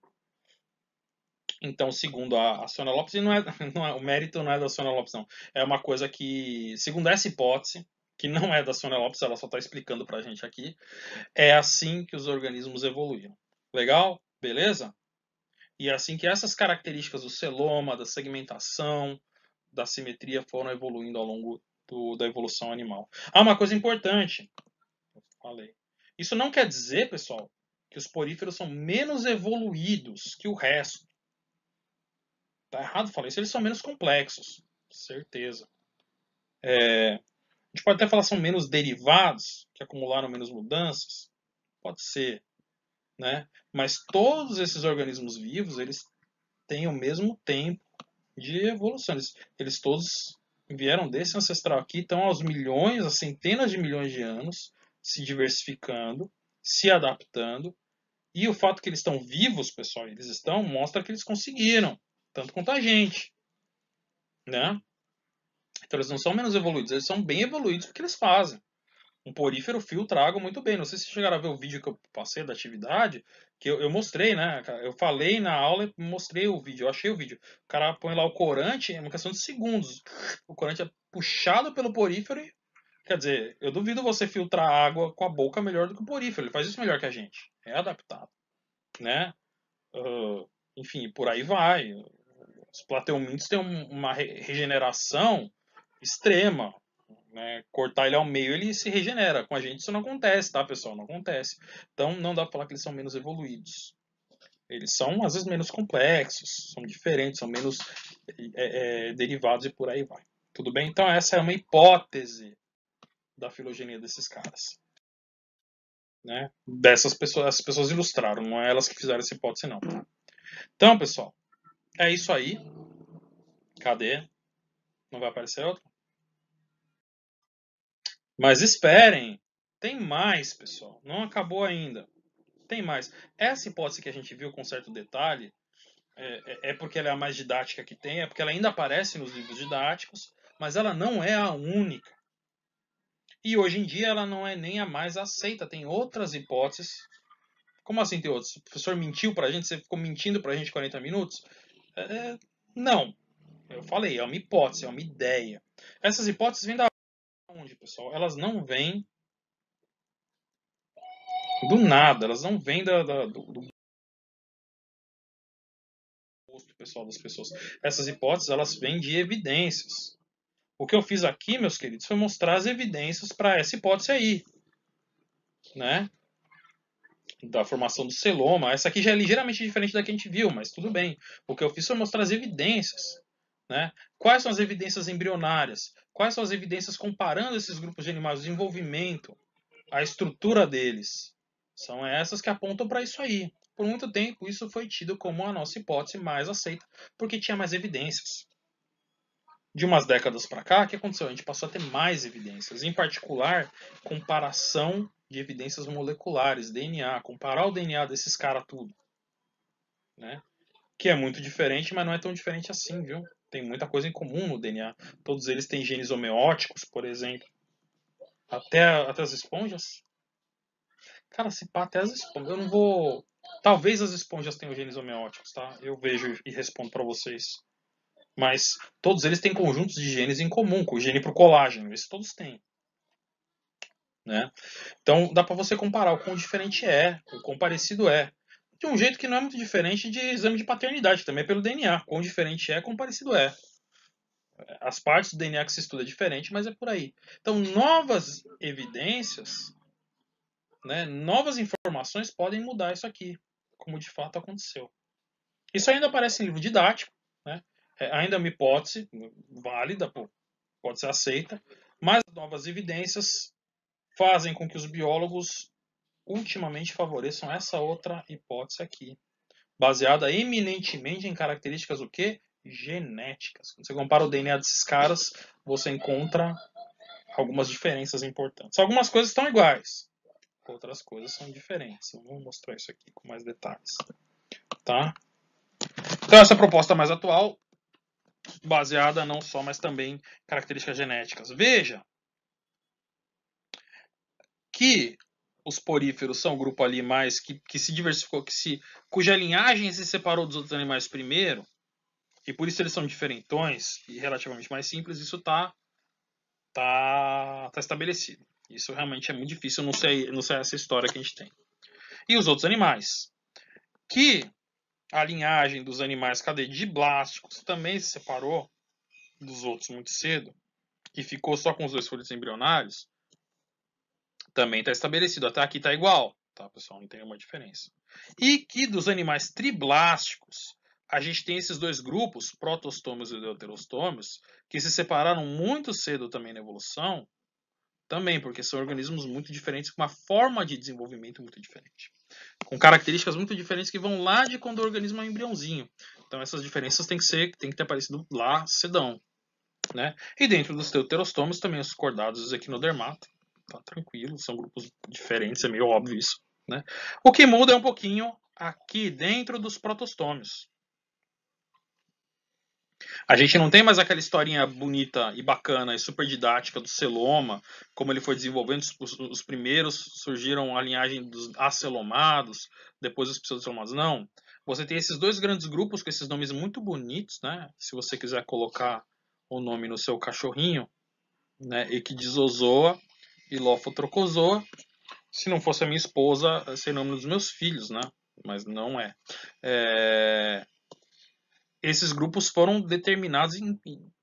Então, segundo a Sônia Lopes, e o mérito não é da Sônia Lopes, não. É uma coisa que, segundo essa hipótese, que não é da Sônia Lopes, ela só está explicando pra gente aqui, é assim que os organismos evoluíram. Legal? Beleza? E é assim que essas características do celoma, da segmentação, da simetria foram evoluindo ao longo da evolução animal. Ah, uma coisa importante. Falei. Isso não quer dizer, pessoal, que os poríferos são menos evoluídos que o resto. Tá errado falar isso, eles são menos complexos, certeza. A gente pode até falar que são menos derivados, que acumularam menos mudanças, pode ser, né? Mas todos esses organismos vivos, eles têm o mesmo tempo de evolução. Eles todos vieram desse ancestral aqui, estão aos milhões, a centenas de milhões de anos, se diversificando, se adaptando. E o fato que eles estão vivos, pessoal, eles estão, mostra que eles conseguiram, tanto quanto a gente, né? Então eles não são menos evoluídos, eles são bem evoluídos porque eles fazem. Um porífero filtra água muito bem. Não sei se vocês chegaram a ver o vídeo que eu passei da atividade, que eu mostrei, né? Eu falei na aula e mostrei o vídeo, eu achei o vídeo. O cara põe lá o corante, é uma questão de segundos. O corante é puxado pelo porífero e, quer dizer, eu duvido você filtrar água com a boca melhor do que o porífero. Ele faz isso melhor que a gente. É adaptado, né? Enfim, por aí vai. Os plateumintos têm uma regeneração extrema, né? Cortar ele ao meio, ele se regenera. Com a gente isso não acontece, tá, pessoal? Não acontece. Então não dá para falar que eles são menos evoluídos. Eles são, às vezes, menos complexos, são diferentes, são menos derivados e por aí vai. Tudo bem? Então essa é uma hipótese da filogenia desses caras. Né? Dessas pessoas, as pessoas ilustraram, não é elas que fizeram essa hipótese, não. Então, pessoal, é isso aí. Cadê? Não vai aparecer outro? Mas esperem, tem mais, pessoal. Não acabou ainda. Tem mais. Essa hipótese que a gente viu com certo detalhe é porque ela é a mais didática que tem, é porque ela ainda aparece nos livros didáticos, mas ela não é a única. E hoje em dia ela não é nem a mais aceita. Tem outras hipóteses. Como assim tem outras? O professor mentiu pra gente? Você ficou mentindo pra gente 40 minutos? Não. Eu falei, é uma hipótese, é uma ideia. Essas hipóteses vêm da onde, pessoal? Elas não vêm do nada, elas não vêm do gosto pessoal das pessoas. Essas hipóteses, elas vêm de evidências. O que eu fiz aqui, meus queridos, foi mostrar as evidências para essa hipótese aí, né? Da formação do celoma. Essa aqui já é ligeiramente diferente da que a gente viu, mas tudo bem. O que eu fiz foi mostrar as evidências, né? Quais são as evidências embrionárias? Quais são as evidências comparando esses grupos de animais, o desenvolvimento, a estrutura deles? São essas que apontam para isso aí. Por muito tempo, isso foi tido como a nossa hipótese mais aceita, porque tinha mais evidências. De umas décadas para cá, o que aconteceu? A gente passou a ter mais evidências, em particular, comparação de evidências moleculares, DNA, comparar o DNA desses caras tudo, né? Que é muito diferente, mas não é tão diferente assim, viu? Tem muita coisa em comum no DNA. Todos eles têm genes homeóticos, por exemplo. Até as esponjas. Cara, se pá, até as esponjas. Eu não vou. Talvez as esponjas tenham genes homeóticos, tá? Eu vejo e respondo para vocês. Mas todos eles têm conjuntos de genes em comum, com o gene pro colágeno. Isso todos têm. Né? Então dá para você comparar o quão diferente é, o quão parecido é. De um jeito que não é muito diferente de exame de paternidade, também é pelo DNA. Quão diferente é, quão parecido é. As partes do DNA que se estuda é diferente, mas é por aí. Então, novas evidências, né, novas informações podem mudar isso aqui, como de fato aconteceu. Isso ainda aparece em livro didático, né? Ainda é uma hipótese válida, pode ser aceita, mas novas evidências fazem com que os biólogos ultimamente favoreçam essa outra hipótese aqui, baseada eminentemente em características o quê? Genéticas. Quando você compara o DNA desses caras, você encontra algumas diferenças importantes. Algumas coisas estão iguais, outras coisas são diferentes. Eu vou mostrar isso aqui com mais detalhes. Tá? Então essa é a proposta mais atual, baseada não só, mas também em características genéticas. Veja que os poríferos são o grupo ali mais que se diversificou, cuja linhagem se separou dos outros animais primeiro, e por isso eles são diferentões e relativamente mais simples, isso tá estabelecido. Isso realmente é muito difícil, não sei essa história que a gente tem. E os outros animais, que a linhagem dos animais cadediblásticos também se separou dos outros muito cedo, e ficou só com os dois folhos embrionários, também está estabelecido. Até aqui está igual, tá, pessoal? Não tem nenhuma diferença. E que dos animais triblásticos, a gente tem esses dois grupos, protostômios e deuterostômios, que se separaram muito cedo também na evolução, também porque são organismos muito diferentes, com uma forma de desenvolvimento muito diferente, com características muito diferentes que vão lá de quando o organismo é um embriãozinho. Então essas diferenças tem que ter aparecido lá cedão, né? E dentro dos deuterostômios também os cordados e os equinodermata, tá tranquilo, são grupos diferentes, é meio óbvio isso, né? O que muda é um pouquinho aqui dentro dos protostômios. A gente não tem mais aquela historinha bonita e bacana e super didática do celoma, como ele foi desenvolvendo. Os primeiros surgiram a linhagem dos acelomados, depois os pseudocelomados. Não. Você tem esses dois grandes grupos com esses nomes muito bonitos, né? Se você quiser colocar o nome no seu cachorrinho, né? Equidizozoa e Lophotrochozoa. Se não fosse a minha esposa, seria o nome dos meus filhos, né? Mas não é. Esses grupos foram determinados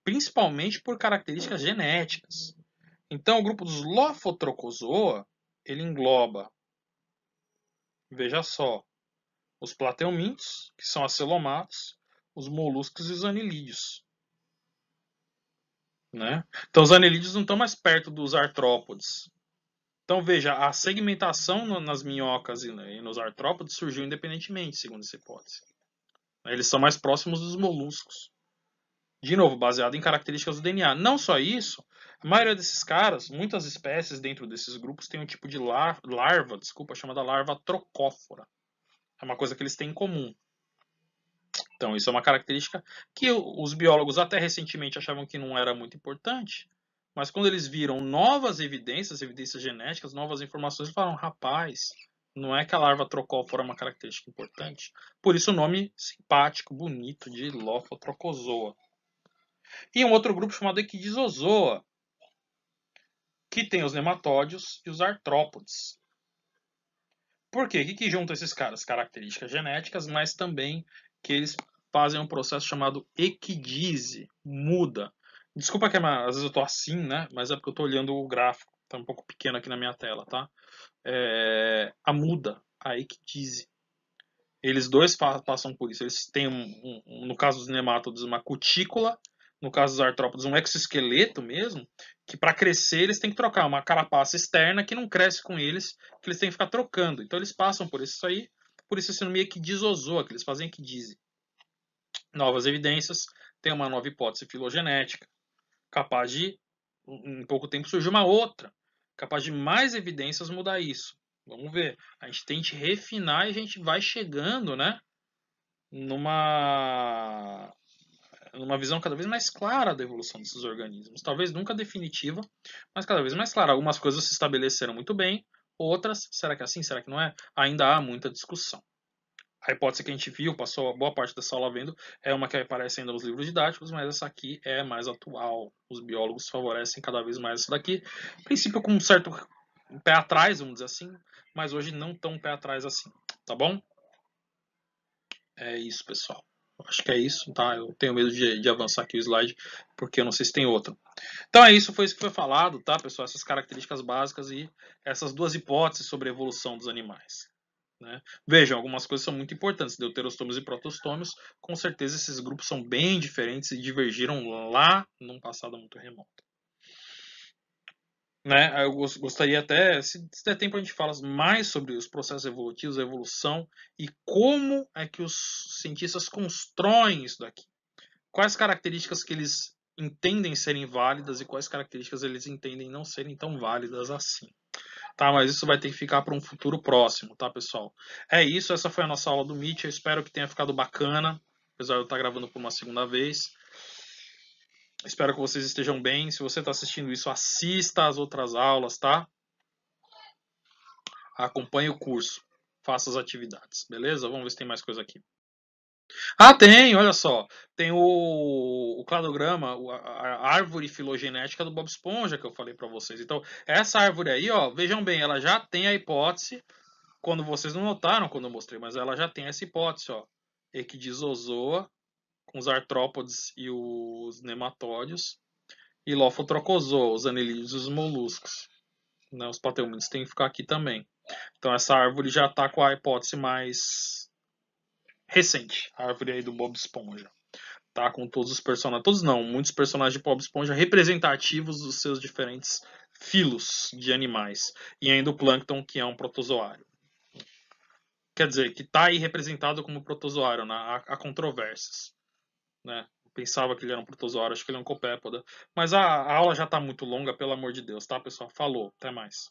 principalmente por características genéticas. Então, o grupo dos Lophotrochozoa, ele engloba, veja só, os plateumintos, que são acelomatos, os moluscos e os anelídeos. Né? Então, os anelídeos não estão mais perto dos artrópodes. Então, veja, a segmentação nas minhocas e nos artrópodes surgiu independentemente, segundo essa hipótese. Eles são mais próximos dos moluscos. De novo, baseado em características do DNA. Não só isso, a maioria desses caras, muitas espécies dentro desses grupos têm um tipo de larva, chamada larva trocófora. É uma coisa que eles têm em comum. Então, isso é uma característica que os biólogos até recentemente achavam que não era muito importante, mas quando eles viram novas evidências genéticas, novas informações, eles falaram, rapaz, não é que a larva trocófora é uma característica importante? Por isso o nome simpático, bonito de Lophotrochozoa. E um outro grupo chamado Equidizozoa, que tem os nematódios e os artrópodes. Por quê? O que junta esses caras? Características genéticas, mas também que eles fazem um processo chamado equidise, muda. Desculpa que às vezes eu tô assim, né? Mas é porque eu tô olhando o gráfico, tá um pouco pequeno aqui na minha tela, tá? A muda, a equidise. Eles dois passam por isso. Eles têm, no caso dos nemátodos, uma cutícula, no caso dos artrópodes, um exoesqueleto mesmo, que para crescer eles têm que trocar uma carapaça externa que não cresce com eles, que eles têm que ficar trocando. Então eles passam por isso aí, por isso esse nome equidizozoa, que eles fazem equidise. Novas evidências, tem uma nova hipótese filogenética, capaz de, em pouco tempo, surgir uma outra, capaz de mais evidências mudar isso. Vamos ver. A gente tenta refinar e a gente vai chegando, né? Numa visão cada vez mais clara da evolução desses organismos. Talvez nunca definitiva, mas cada vez mais clara. Algumas coisas se estabeleceram muito bem, outras, será que é assim, será que não é? Ainda há muita discussão. A hipótese que a gente viu, passou a boa parte dessa aula vendo, é uma que aparece ainda nos livros didáticos, mas essa aqui é mais atual. Os biólogos favorecem cada vez mais isso daqui. A princípio com um certo pé atrás, vamos dizer assim, mas hoje não tão pé atrás assim, tá bom? É isso, pessoal. Acho que é isso, tá? Eu tenho medo de avançar aqui o slide, porque eu não sei se tem outro. Então é isso, foi isso que foi falado, tá, pessoal? Essas características básicas e essas duas hipóteses sobre a evolução dos animais. Né? Vejam, algumas coisas são muito importantes. Deuterostômios e protostômios, com certeza esses grupos são bem diferentes e divergiram lá num passado muito remoto. Né? Eu gostaria até, se der tempo, a gente fala mais sobre os processos evolutivos, a evolução e como é que os cientistas constroem isso daqui. Quais características que eles entendem serem válidas e quais características eles entendem não serem tão válidas assim. Tá, mas isso vai ter que ficar para um futuro próximo, tá, pessoal? É isso, essa foi a nossa aula do Meet. Eu espero que tenha ficado bacana, apesar de eu estar gravando por uma segunda vez. Espero que vocês estejam bem. Se você está assistindo isso, assista às outras aulas, tá? Acompanhe o curso. Faça as atividades, beleza? Vamos ver se tem mais coisa aqui. Ah, tem, olha só. Tem o cladograma, a árvore filogenética do Bob Esponja que eu falei para vocês. Então, essa árvore aí, ó, vejam bem, ela já tem a hipótese, quando vocês não notaram quando eu mostrei, mas ela já tem essa hipótese, ó. Equidizozoa, com os artrópodes e os nematódios, e Lophotrochozoa, os anelídeos e os moluscos. Né, os plateumintos têm que ficar aqui também. Então essa árvore já está com a hipótese mais recente, a árvore aí do Bob Esponja. Tá, com todos os personagens, todos não, muitos personagens de Bob Esponja representativos dos seus diferentes filos de animais. E ainda o Plâncton, que é um protozoário. Quer dizer, que está aí representado como protozoário, né? Há controvérsias. Né? Eu pensava que ele era um protozoário, acho que ele é um copépoda. Mas a aula já está muito longa, pelo amor de Deus, tá, pessoal? Falou, até mais.